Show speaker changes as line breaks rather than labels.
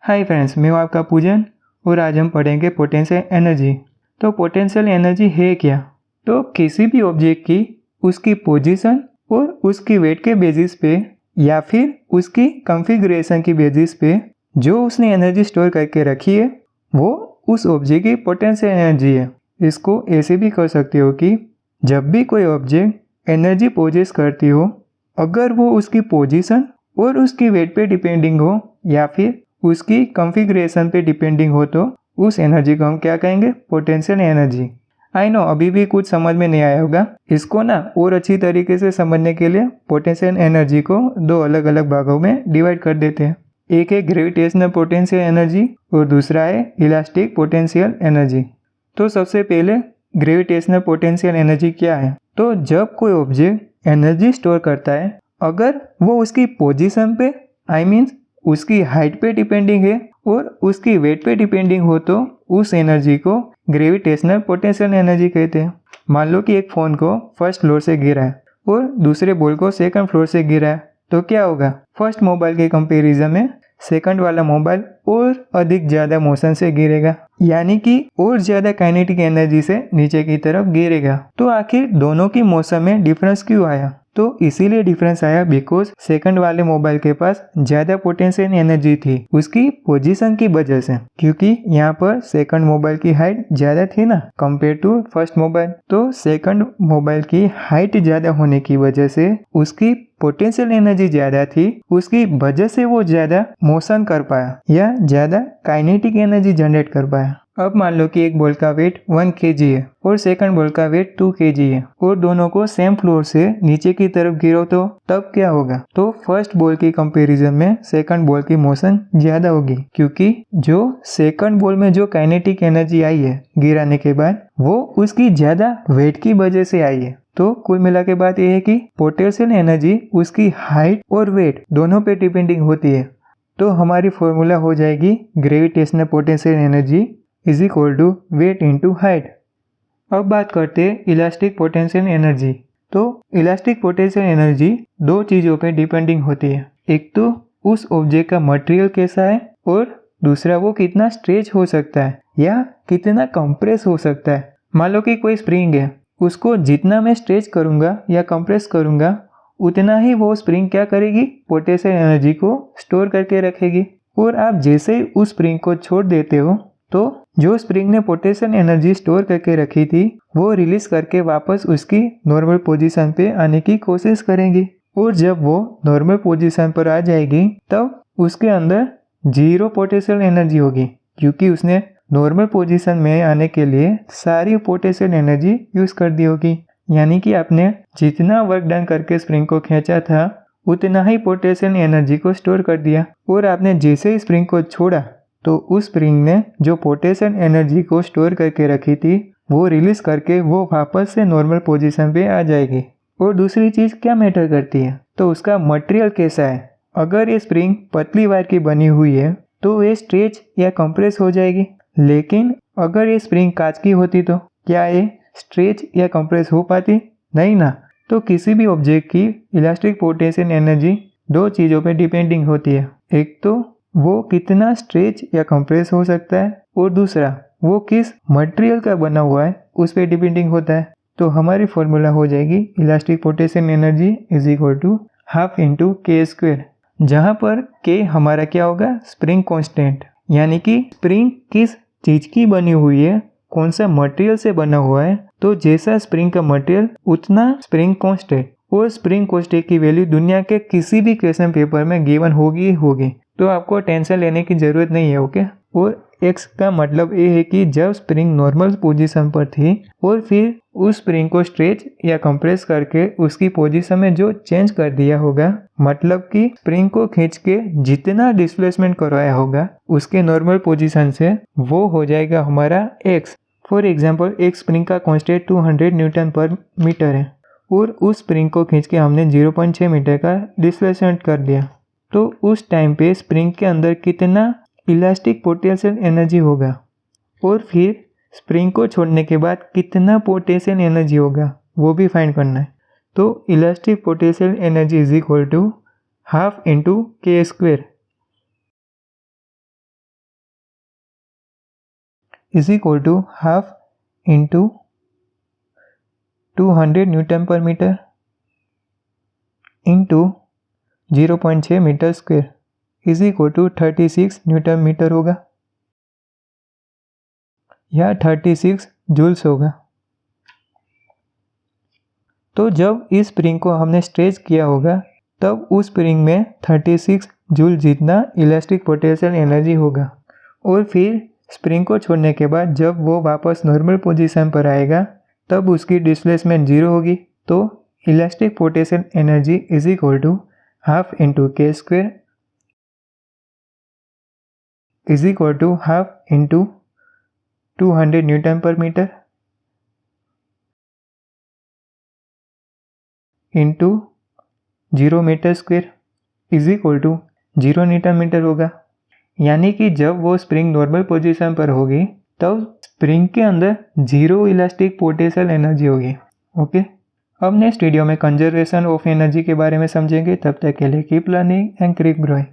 Hi friends, मैं हूं आपका पूजन और आज हम पढ़ेंगे पोटेंशियल एनर्जी। तो पोटेंशियल एनर्जी है क्या? तो किसी भी ऑब्जेक्ट की उसकी पोजीशन और उसकी वेट के बेसिस पे या फिर उसकी कॉन्फ़िगरेशन की बेसिस पे जो उसने एनर्जी स्टोर करके रखी है वो उस ऑब्जेक्ट की पोटेंशियल एनर्जी है। इसको ऐसे भी कर सकते हो कि जब भी कोई ऑब्जेक्ट एनर्जी पोजेस करती हो, अगर वो उसकी पोजीशन और उसकी वेट पे डिपेंडिंग हो या फिर उसकी कॉन्फ़िगरेशन पे डिपेंडिंग हो तो उस एनर्जी को हम क्या कहेंगे? Potential energy. आई नो अभी भी कुछ समझ में नहीं आया होगा। इसको ना और अच्छी तरीके से समझने के लिए पोटेंशियल एनर्जी को दो अलग अलग भागों में डिवाइड कर देते हैं। एक है ग्रेविटेशनल पोटेंशियल एनर्जी और दूसरा है इलास्टिक पोटेंशियल एनर्जी। तो सबसे पहले ग्रेविटेशनल पोटेंशियल एनर्जी क्या है? तो जब कोई ऑब्जेक्ट एनर्जी स्टोर करता है, अगर वो उसकी पोजीशन पे आई मीन्स उसकी हाइट पे डिपेंडिंग है और उसकी वेट पे डिपेंडिंग हो तो उस एनर्जी को ग्रेविटेशनल पोटेंशियल एनर्जी कहते हैं। मान लो कि एक फ़ोन को फर्स्ट फ्लोर से गिरा है और दूसरे बॉल को सेकंड फ्लोर से गिरा है, तो क्या होगा? फर्स्ट मोबाइल के कंपैरिजन में सेकंड वाला मोबाइल और अधिक ज़्यादा मोशन से गिरेगा, यानी कि और ज़्यादा काइनेटिक एनर्जी से नीचे की तरफ गिरेगा। तो आखिर दोनों की मोशन में डिफरेंस क्यों आया? तो इसीलिए डिफरेंस आया बिकॉज सेकंड वाले मोबाइल के पास ज़्यादा पोटेंशियल एनर्जी थी उसकी पोजीशन की वजह से, क्योंकि यहाँ पर सेकंड मोबाइल की हाइट ज़्यादा थी ना कंपेयर टू फर्स्ट मोबाइल। तो सेकंड मोबाइल की हाइट ज़्यादा होने की वजह से उसकी पोटेंशियल एनर्जी ज़्यादा थी, उसकी वजह से वो ज़्यादा मोशन कर पाया या ज़्यादा काइनेटिक एनर्जी जनरेट कर पाया। अब मान लो कि एक बॉल का वेट 1 kg है और सेकंड बॉल का वेट 2 kg है और दोनों को सेम फ्लोर से नीचे की तरफ गिरो तो तब क्या होगा? तो फर्स्ट बॉल की कंपैरिजन में सेकंड बॉल की मोशन ज्यादा होगी, क्योंकि जो सेकंड बॉल में जो काइनेटिक एनर्जी आई है गिराने के बाद वो उसकी ज्यादा वेट की वजह से आई है। तो कुल मिला के बात यह है कि पोटेंशियल एनर्जी उसकी हाइट और वेट दोनों पे डिपेंडिंग होती है। तो हमारी फॉर्मूला हो जाएगी gravitational potential energy is equal to weight into height. अब बात करते हैं इलास्टिक पोटेंशियल एनर्जी। तो इलास्टिक पोटेंशियल एनर्जी दो चीज़ों पे डिपेंडिंग होती है। एक तो उस ऑब्जेक्ट का मटेरियल कैसा है और दूसरा वो कितना स्ट्रेच हो सकता है या कितना कंप्रेस हो सकता है। मान लो कि कोई स्प्रिंग है, उसको जितना मैं स्ट्रेच करूँगा या कंप्रेस करूँगा उतना ही वो स्प्रिंग क्या करेगी? पोटेंशियल एनर्जी को स्टोर करके रखेगी। और आप जैसे ही उस स्प्रिंग को छोड़ देते हो तो जो स्प्रिंग ने पोटेंशियल एनर्जी स्टोर करके रखी थी वो रिलीज करके वापस उसकी नॉर्मल पोजीशन पे आने की कोशिश करेंगी। और जब वो नॉर्मल पोजीशन पर आ जाएगी तब उसके अंदर जीरो पोटेंशियल एनर्जी होगी, क्योंकि उसने नॉर्मल पोजीशन में आने के लिए सारी पोटेंशियल एनर्जी यूज कर दी होगी। यानी कि आपने जितना वर्क डन करके स्प्रिंग को खींचा था उतना ही पोटेंशियल एनर्जी को स्टोर कर दिया। और आपने जैसे ही स्प्रिंग को छोड़ा तो उस स्प्रिंग ने जो पोटेंशियल एनर्जी को स्टोर करके रखी थी वो रिलीज करके वो वापस से नॉर्मल पोजीशन पे आ जाएगी। और दूसरी चीज़ क्या मैटर करती है? तो उसका मटेरियल कैसा है। अगर ये स्प्रिंग पतली वायर की बनी हुई है तो ये स्ट्रेच या कंप्रेस हो जाएगी, लेकिन अगर ये स्प्रिंग कांच की होती तो क्या ये स्ट्रेच या कंप्रेस हो पाती? नहीं ना। तो किसी भी ऑब्जेक्ट की इलास्टिक पोटेंशियल एनर्जी दो चीज़ों पे डिपेंडिंग होती है। एक तो वो कितना स्ट्रेच या कंप्रेस हो सकता है और दूसरा वो किस मटेरियल का बना हुआ है उस पर डिपेंडिंग होता है। तो हमारी फॉर्मूला हो जाएगी elastic potential energy is equal to half into K square, जहाँ पर के हमारा क्या होगा? स्प्रिंग कांस्टेंट, यानी कि स्प्रिंग किस चीज़ की बनी हुई है, कौन सा मटेरियल से बना हुआ है। तो जैसा स्प्रिंग का मटेरियल उतना स्प्रिंग कांस्टेंट, और स्प्रिंग कांस्टेंट की वैल्यू दुनिया के किसी भी क्वेश्चन पेपर में गिवन होगी ही होगी, तो आपको टेंशन लेने की ज़रूरत नहीं है। ओके। और एक्स का मतलब ये है कि जब स्प्रिंग नॉर्मल पोजीशन पर थी और फिर उस स्प्रिंग को स्ट्रेच या कंप्रेस करके उसकी पोजीशन में जो चेंज कर दिया होगा, मतलब कि स्प्रिंग को खींच के जितना डिस्प्लेसमेंट करवाया होगा उसके नॉर्मल पोजीशन से, वो हो जाएगा हमारा एक्स। फॉर एग्जाम्पल एक स्प्रिंग का कांस्टेंट 200 न्यूटन पर मीटर है और उस स्प्रिंग को खींच के हमने 0.6 मीटर का डिस्प्लेसमेंट कर दिया, तो उस टाइम पे स्प्रिंग के अंदर कितना इलास्टिक पोटेंशियल एनर्जी होगा और फिर स्प्रिंग को छोड़ने के बाद कितना पोटेंशियल एनर्जी होगा वो भी फाइंड करना है। तो elastic potential energy is equal to half into K square. Is equal to half into 200 newton per metre into 0.6 metre square is equal to 36 newton metre होगा या 36 जूल्स होगा। तो जब इस स्प्रिंग को हमने स्ट्रेच किया होगा तब उस स्प्रिंग में 36 जूल जितना इलास्टिक पोटेंशियल एनर्जी होगा और फिर स्प्रिंग को छोड़ने के बाद जब वो वापस नॉर्मल पोजीशन पर आएगा तब उसकी डिस्प्लेसमेंट 0 होगी। तो elastic potential energy is equal to half into K square is equal to half into 200 newton per metre into 0 metre square is equal to 0 newton metre होगा। यानी कि जब वो स्प्रिंग नॉर्मल पोजीशन पर होगी तब स्प्रिंग के अंदर 0 इलास्टिक पोटेंशियल एनर्जी होगी। ओके, अब नेक्स्ट वीडियो में कंजर्वेशन ऑफ एनर्जी के बारे में समझेंगे। तब तक के लिए keep learning and keep growing.